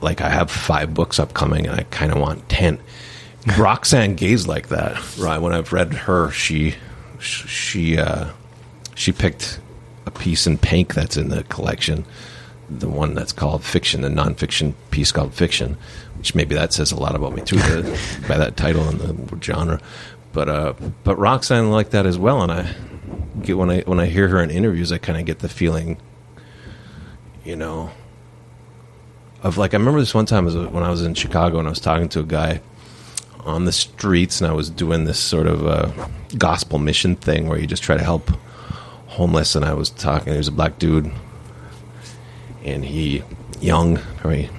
like I have 5 books upcoming and I kind of want 10. Roxane Gay's like that, right? When I've read her, she picked a piece in Pink that's in the collection, the one that's called Fiction, the nonfiction piece called Fiction, which maybe that says a lot about me too, by that title and the genre. But Roxane like that as well, and I get when I hear her in interviews, I kind of get the feeling, you know, of like I remember this one time when I was in Chicago and I was talking to a guy on the streets, and I was doing this sort of gospel mission thing where you just try to help homeless, and I was talking, there's a black dude, and he, young, probably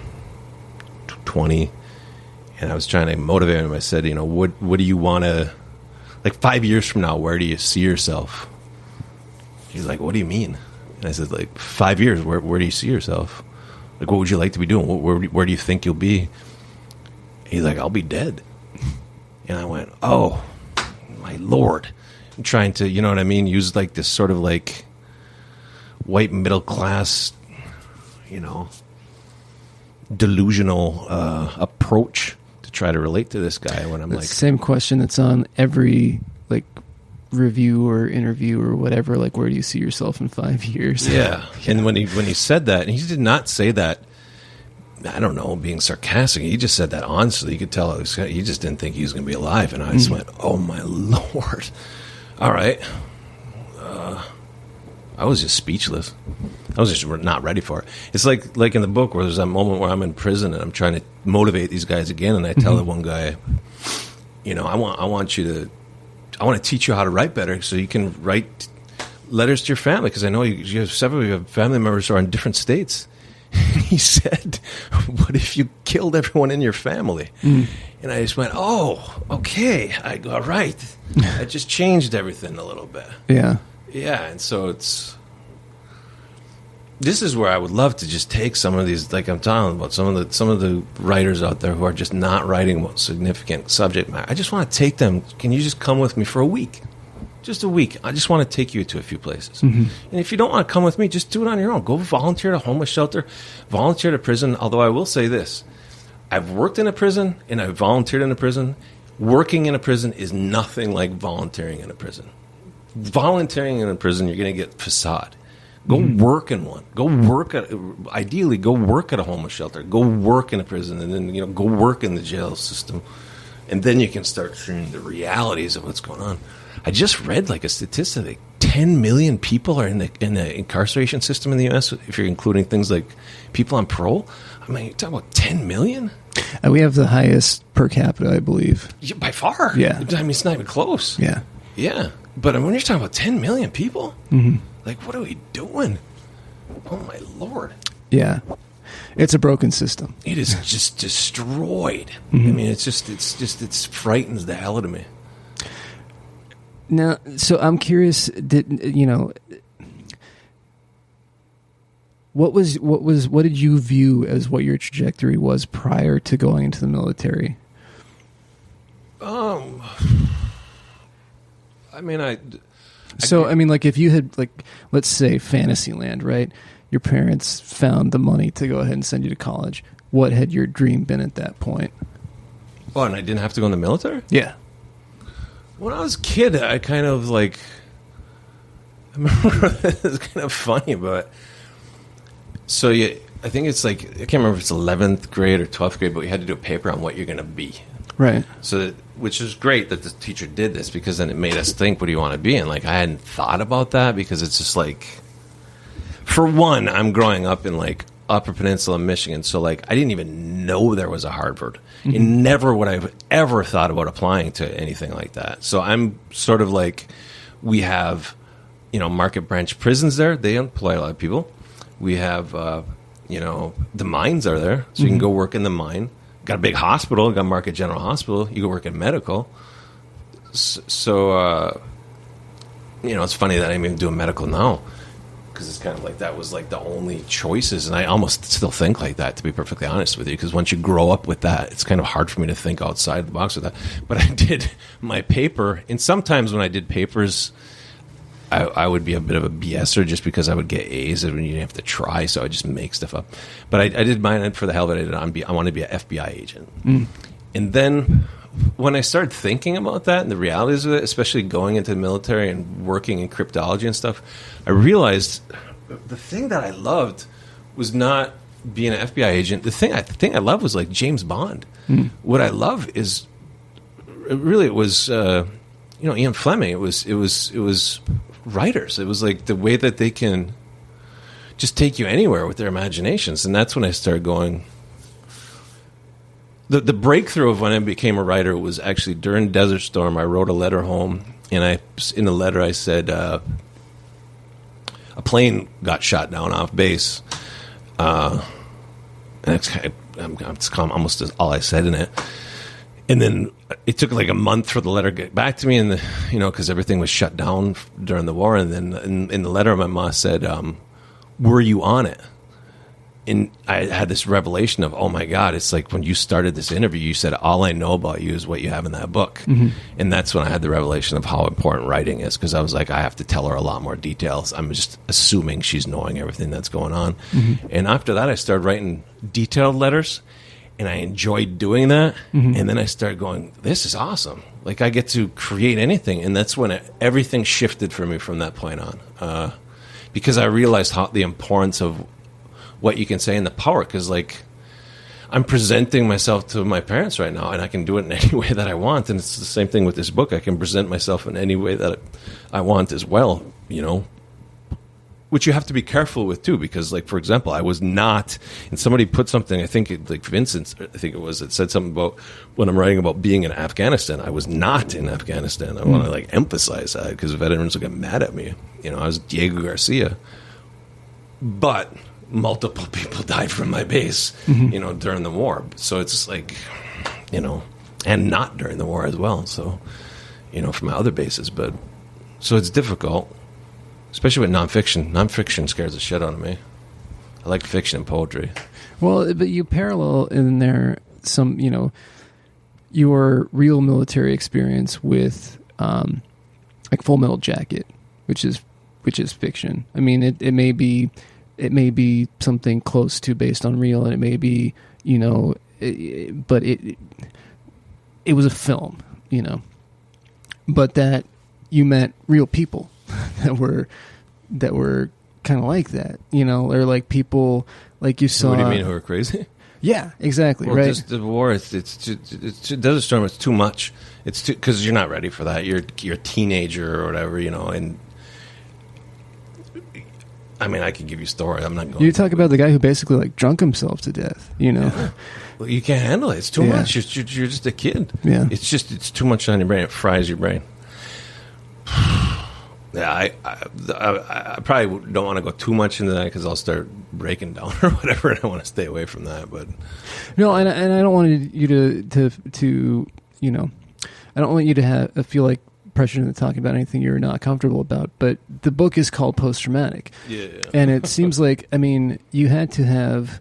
20, and I was trying to motivate him. I said, you know, what do you want to, like 5 years from now, where do you see yourself? He's like, what do you mean? And I said, like, 5 years, where do you see yourself? Like, what would you like to be doing? Where do you think you'll be? He's like, I'll be dead. And I went, oh, my Lord. I'm trying to, you know what I mean, use like this sort of like white middle class, you know, delusional approach to try to relate to this guy when I'm that's like... same question that's on every like review or interview or whatever, like where do you see yourself in 5 years? Yeah. And when he said that, and he did not say that, I don't know, being sarcastic. He just said that honestly. You could tell he just didn't think he was going to be alive. And I just went, oh, my Lord. All right. I was just speechless. I was just not ready for it. It's like in the book where there's that moment where I'm in prison and I'm trying to motivate these guys again. And I tell the one guy, you know, I want to teach you how to write better so you can write letters to your family. Because I know you have several of your family members who are in different states. And he said, what if you killed everyone in your family? And I just went, oh, okay. All right. I just changed everything a little bit. Yeah. Yeah, and so this is where I would love to just take some of these, like I'm talking about, some of the writers out there who are just not writing about significant subject matter. I just want to take them. Can you just come with me for a week? Just a week. I just want to take you to a few places. And if you don't want to come with me, just do it on your own. Go volunteer at a homeless shelter, volunteer at a prison. Although I will say this, I've worked in a prison and I've volunteered in a prison. Working in a prison is nothing like volunteering in a prison. Volunteering in a prison, you're going to get facade. Go work in one. Ideally, go work at a homeless shelter. Go work in a prison, and then, you know, go work in the jail system. And then you can start seeing the realities of what's going on. I just read like a statistic, like 10 million people are in the incarceration system in the U.S., if you're including things like people on parole. I mean, you're talking about 10 million? We have the highest per capita, I believe. Yeah, by far. Yeah. I mean, it's not even close. Yeah. Yeah. But when you're talking about 10 million people, like, what are we doing? Oh, my Lord. Yeah. It's a broken system. It is just destroyed. I mean, it frightens the hell out of me. Now, so I'm curious, what did you view as what your trajectory was prior to going into the military? I mean, like if you had, like, let's say Fantasyland, right? Your parents found the money to go ahead and send you to college. What had your dream been at that point? Oh, and I didn't have to go in the military? Yeah. When I was a kid, I kind of like, I remember it's kind of funny, but so I think it's like, I can't remember if it's 11th grade or 12th grade, but we had to do a paper on what you're going to be. Right. So, which is great that the teacher did this, because then it made us think, what do you want to be? And like, I hadn't thought about that, because it's just like, for one, I'm growing up in like Upper Peninsula, Michigan. So like, I didn't even know there was a Harvard. And never would I have ever thought about applying to anything like that. So I'm sort of like, we have, you know, Market Branch prisons there. They employ a lot of people. We have, the mines are there. So you can go work in the mine. Got a big hospital. Got Market General Hospital. You go work in medical. So it's funny that I'm even doing medical now, because it's kind of like that was like the only choices. And I almost still think like that, to be perfectly honest with you, because once you grow up with that, it's kind of hard for me to think outside the box with that. But I did my paper, and sometimes when I did papers, I would be a bit of a BSer just because I would get A's and you didn't have to try, so I just make stuff up. But I did mine for the hell of it. I wanted to be an FBI agent. And then when I started thinking about that and the realities of it, especially going into the military and working in cryptology and stuff, I realized the thing that I loved was not being an FBI agent. The thing I loved was like James Bond. What I love is really it was Ian Fleming. It was writers. It was like the way that they can just take you anywhere with their imaginations. And that's when I started going. The breakthrough of when I became a writer was actually during Desert Storm. I wrote a letter home, and in the letter I said a plane got shot down off base. And it's almost all I said in it. And then it took like a month for the letter to get back to me, and because everything was shut down during the war. And then in the letter, my mom said, "Were you on it?" And I had this revelation of, oh my God, it's like when you started this interview, you said, all I know about you is what you have in that book. And that's when I had the revelation of how important writing is, because I was like, I have to tell her a lot more details. I'm just assuming she's knowing everything that's going on. And after that, I started writing detailed letters, and I enjoyed doing that. And then I started going, this is awesome. Like, I get to create anything. And that's when everything shifted for me from that point on, because I realized the importance of what you can say and the power, because like I'm presenting myself to my parents right now, and I can do it in any way that I want. And it's the same thing with this book. I can present myself in any way that I want as well, which you have to be careful with too, because like, for example, I was not, and somebody put something, I think Vincent, it said something about when I'm writing about being in Afghanistan. I was not in Afghanistan. I want to emphasize that, because veterans will get mad at me. I was Diego Garcia, but multiple people died from my base, during the war. So it's like, and not during the war as well. So, from my other bases. But so it's difficult, especially with nonfiction. Nonfiction scares the shit out of me. I like fiction and poetry. Well, but you parallel in there some, your real military experience with, like Full Metal Jacket, which is fiction. I mean, it may be something close to based on real, and it may be, but it was a film, but that you met real people that were kind of like that, or like people like you saw. What do you mean, who are crazy? Yeah, exactly. Well, right. Just the war, it's Desert Storm. It's too much. It's too, because you're not ready for that. You're a teenager or whatever, and. I mean, I could give you a story. I'm not going. You talk about the guy who basically like drunk himself to death. Yeah. Well, you can't handle it. It's too much. You're just a kid. Yeah. It's too much on your brain. It fries your brain. Yeah, I probably don't want to go too much into that, because I'll start breaking down or whatever, and I want to stay away from that. But no, and I don't want you to I don't want you to feel like pressure into talking about anything you're not comfortable about. But the book is called Post Traumatic, and it seems like, I mean, you had to have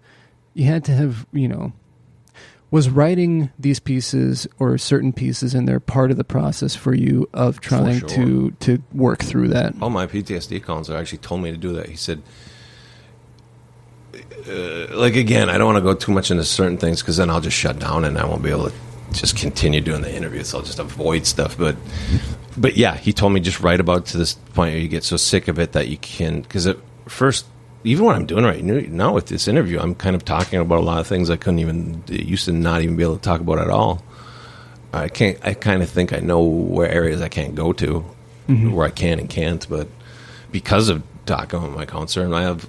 was writing these pieces or certain pieces in there part of the process for you of trying to work through that? All my PTSD counselor actually told me to do that. He said, again, I don't want to go too much into certain things, because then I'll just shut down and I won't be able to just continue doing the interviews. I'll just avoid stuff. But yeah, he told me just write about to this point where you get so sick of it that you can, because at first, even what I'm doing right now with this interview, I'm kind of talking about a lot of things I used to not even be able to talk about at all. I kind of think I know where areas I can't go to, where I can and can't, but because of talking with my counselor, and I have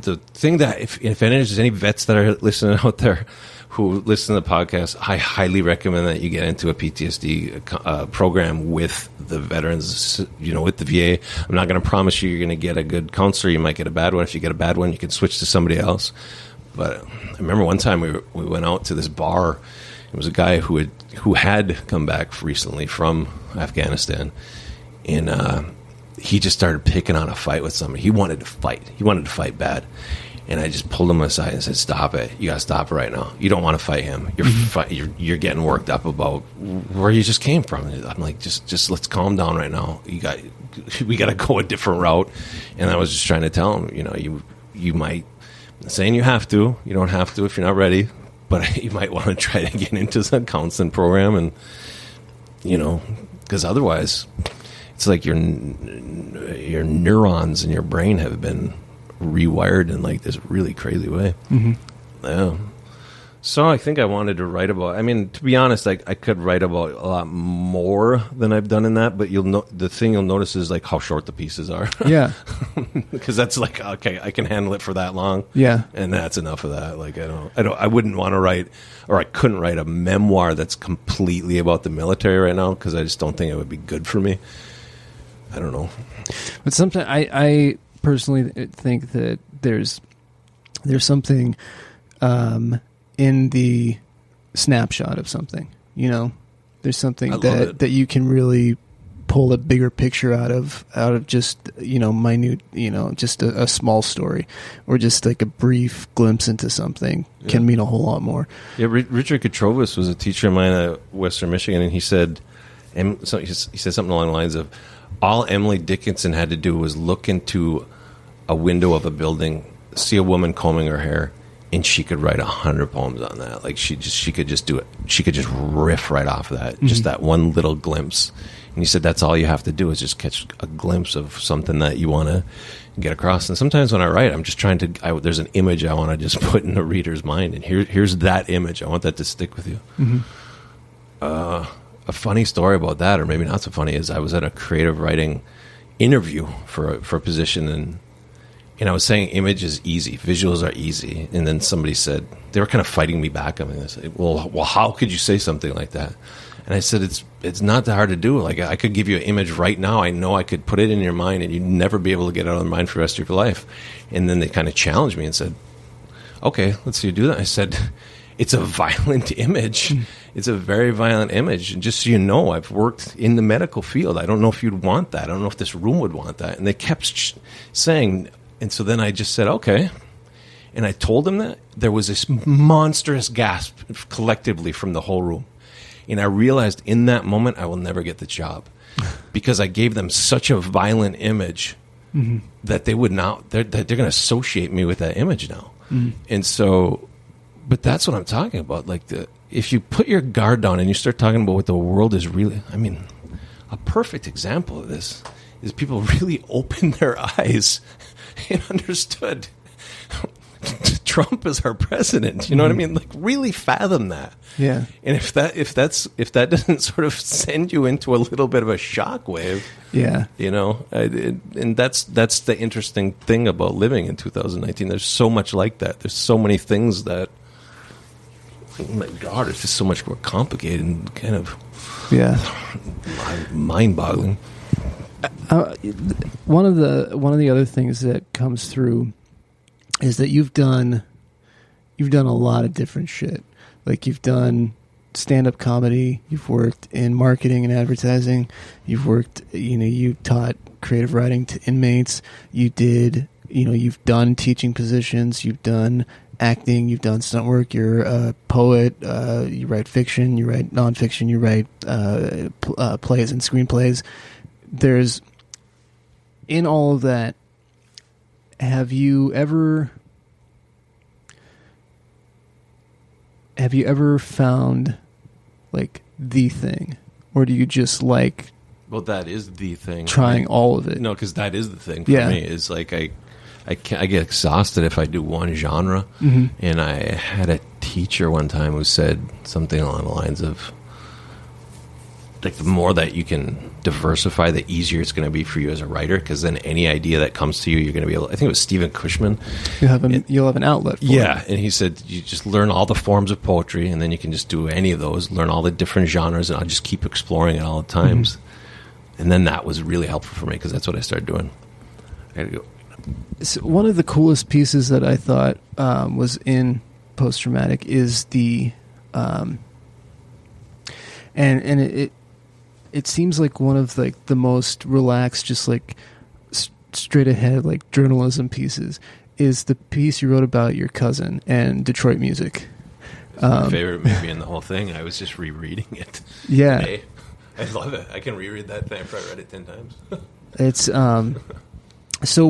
the thing that if there's any vets that are listening out there who listen to the podcast, I highly recommend that you get into a PTSD program with the veterans, with the VA. I'm not going to promise you're going to get a good counselor. You might get a bad one. If you get a bad one, you can switch to somebody else. But I remember one time we went out to this bar. It was a guy who had come back recently from Afghanistan, and he just started picking on a fight with somebody. He wanted to fight. He wanted to fight bad. And I just pulled him aside and said, "Stop it! You got to stop it right now. You don't want to fight him. You're getting worked up about where you just came from." And I'm like, just let's calm down right now. We got to go a different route. And I was just trying to tell him, you might, I'm not saying you have to. You don't have to if you're not ready, but you might want to try to get into some counseling program, and because otherwise, it's like your neurons in your brain have been rewired in like this really crazy way. Mm-hmm. Yeah. So I think I wanted to write about, to be honest, I could write about a lot more than I've done in that, but the thing you'll notice is like how short the pieces are. Yeah. Because that's like, okay, I can handle it for that long. Yeah. And that's enough of that. Like, I wouldn't want to write, or I couldn't write a memoir that's completely about the military right now, because I just don't think it would be good for me. I don't know. But sometimes I personally think that there's something in the snapshot of something. There's something that you can really pull a bigger picture out of just minute, just a small story, or just like a brief glimpse into something can mean a whole lot more. Yeah, Richard Katrovas was a teacher of mine at Western Michigan, and he said something along the lines of, all Emily Dickinson had to do was look into a window of a building, see a woman combing her hair, and she could write 100 poems on that. Like she could just do it. She could just riff right off of that. Mm-hmm. Just that one little glimpse. And he said that's all you have to do is just catch a glimpse of something that you want to get across. And sometimes when I write, I'm just trying to. There's an image I want to just put in the reader's mind, and here's that image. I want that to stick with you. Mm-hmm. A funny story about that, or maybe not so funny, is I was at a creative writing interview for a position, and I was saying image is easy, visuals are easy, and then somebody said, they were kind of fighting me back. They said, well, how could you say something like that? And I said, it's not that hard to do. Like, I could give you an image right now. I know I could put it in your mind, and you'd never be able to get it out of the mind for the rest of your life. And then they kind of challenged me and said, okay, let's see you do that. I said, it's a violent image. It's a very violent image. And just so you know, I've worked in the medical field. I don't know if you'd want that. I don't know if this room would want that. And they kept saying, and so then I just said, okay. And I told them that. There was this monstrous gasp collectively from the whole room. And I realized in that moment, I will never get the job. Because I gave them such a violent image that they would not, they're going to associate me with that image now. Mm-hmm. And so, but that's what I'm talking about. Like, if you put your guard down and you start talking about what the world is really, a perfect example of this is people really opened their eyes and understood Trump is our president. You know what I mean? Like, really fathom that. Yeah. And if that doesn't sort of send you into a little bit of a shockwave, yeah, and that's the interesting thing about living in 2019. There's so much like that. There's so many things that, oh my God, it's just so much more complicated and kind of mind-boggling. One of the other things that comes through is that you've done a lot of different shit. Like, you've done stand-up comedy, you've worked in marketing and advertising, you taught creative writing to inmates, you've done teaching positions, you've done acting, you've done stunt work, you're a poet, you write fiction, you write nonfiction, you write plays and screenplays. There's, in all of that, have you ever found like the thing, or do you just like? Well, that is the thing. Trying all of it. No, because that is the thing for me. Is like I get exhausted if I do one genre. Mm-hmm. And I had a teacher one time who said something along the lines of, like, the more that you can diversify, the easier it's going to be for you as a writer, because then any idea that comes to you, you're going to be able. I think it was Stephen Cushman. You'll have an outlet for it. And he said, you just learn all the forms of poetry, and then you can just do any of those, learn all the different genres, and I'll just keep exploring it all the times. Mm-hmm. And then that was really helpful for me, because that's what I started doing. I had to go. So one of the coolest pieces that I thought was in Post-Traumatic is the and it seems like one of like the most relaxed, just like straight ahead like journalism pieces. is the piece you wrote about your cousin and Detroit music. It's my favorite movie in the whole thing. I was just rereading it. Yeah. Today. I love it. I can reread that thing. I probably read it 10 times. It's so.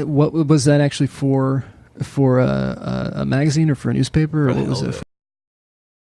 What was that actually for? For a magazine or for a newspaper, or what was it?